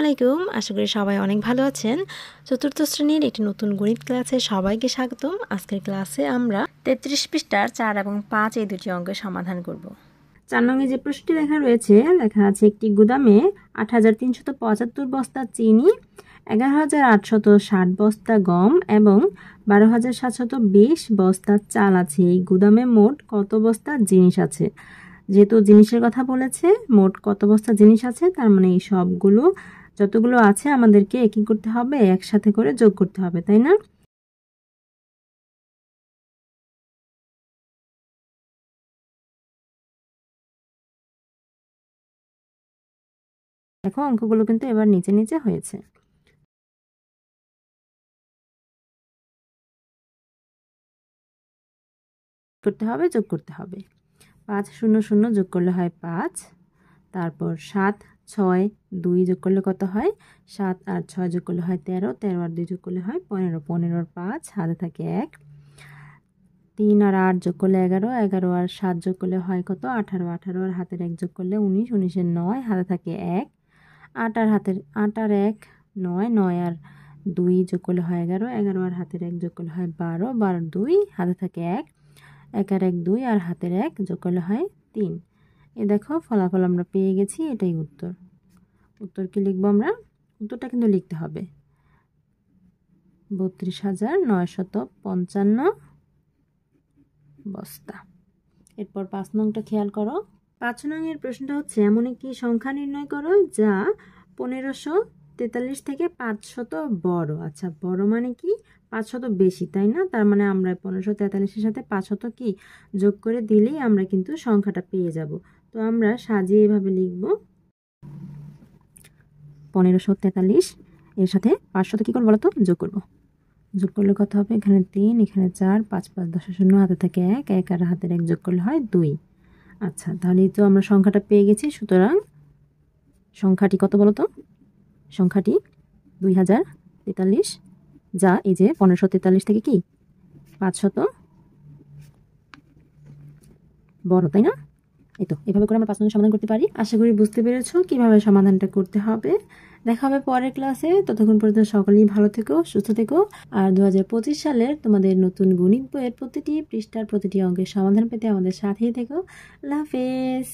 আলাইকুম। আশা করি সবাই অনেক ভালো আছেন। চতুর্থ শ্রেণীর একটি নতুন গণিত ক্লাসে সবাইকে স্বাগতম। আজকের ক্লাসে আমরা 33 পৃষ্ঠার 4 এবং 5 এই দুটি অঙ্কের সমাধান করব। 4 নং যে প্রশ্নটি লেখা রয়েছে, লেখা আছে একটি গুদামে ৮৩৭৫ বস্তা চিনি, ১১৮৬০ বস্তা গম এবং ১২৭২০ বস্তা চাল আছে। এই গুদামে মোট কত বস্তা জিনিস আছে? যেহেতু জিনিসের কথা বলেছে, মোট কত বস্তা জিনিস আছে, তার মানে এই সবগুলো যতগুলো আছে আমাদেরকে কি করতে হবে, একসাথে করে যোগ করতে হবে, তাই না? দেখো অঙ্কগুলো কিন্তু এবার নিচে নিচে হয়েছে। করতে হবে, যোগ করতে হবে। 5 0 0 যোগ করলে হয় 5, তারপর 7 6 2 যোগ করলে কত হয়? 7 আর 6 যোগ করলে হয় 13, 13 আর 2 যোগ করলে হয় 15, 15 আর 5 হাতে থাকে 1, 3 আর 8 যোগ করলে 11, 11 আর 7 যোগ করলে হয় কত? 18, 18 আর হাতের 1 যোগ করলে 19, 19 এর 9 হাতে থাকে 1, 8 আর 1 9, 9 আর 2 যোগ করলে হয় 11, 11 আর হাতের 1 যোগ করলে হয় 12, 12 আর 2 হাতে থাকে 1, 1 আর 1 2 আর হাতের 1 যোগ করলে হয় 3। এই দেখো ফলাফল আমরা পেয়ে গেছি, এটাই উত্তর। উত্তর কি লিখবো আমরা? উত্তরটা কিন্তু লিখতে হবে ৩২,৯৫৫ বস্তা। এরপর 5 নংটা খেয়াল করো। 5 নং এর প্রশ্নটা হচ্ছে, এমন একটি সংখ্যা নির্ণয় করো যা 1543 থেকে 500 বড়। আচ্ছা, বড় মানে কি? 500 বেশি, তাই না? তার মানে আমরা 1543 এর সাথে 500 কি যোগ করে দিলেই আমরা কিন্তু সংখ্যাটা পেয়ে যাব। তো আমরা সাজিয়ে এভাবে লিখব, 1543 এর সাথে 500 কি করব বলতো? যোগ করব। যোগ করলে কত হবে? এখানে 3, এখানে 4, 5 5 10 0 হাতে থাকে 1, 1 আর হাতের 1 যোগ করলে হয় 2। আচ্ছা, তাহলে তো আমরা সংখ্যাটা পেয়ে গেছি। সুতরাং সংখ্যাটি কত বলতো? সংখ্যাটি 2043, যা এই যে 1543 থেকে কি 500 বড়, তাই না? এই তো এভাবে করে আমরা 5 নম্বর সমাধান করতে পারি। আশা করি বুঝতে পেরেছো কিভাবে সমাধানটা করতে হবে। দেখা হবে পরের ক্লাসে। ততক্ষণ পর্যন্ত সকলেই ভালো থেকো, সুস্থ থেকো। আর 2025 সালের তোমাদের নতুন গণিত বইয়ের প্রতিটি পৃষ্ঠার প্রতিটি অঙ্কের সমাধান পেতে আমাদের সাথেই থেকো। আল্লাহ হাফেজ।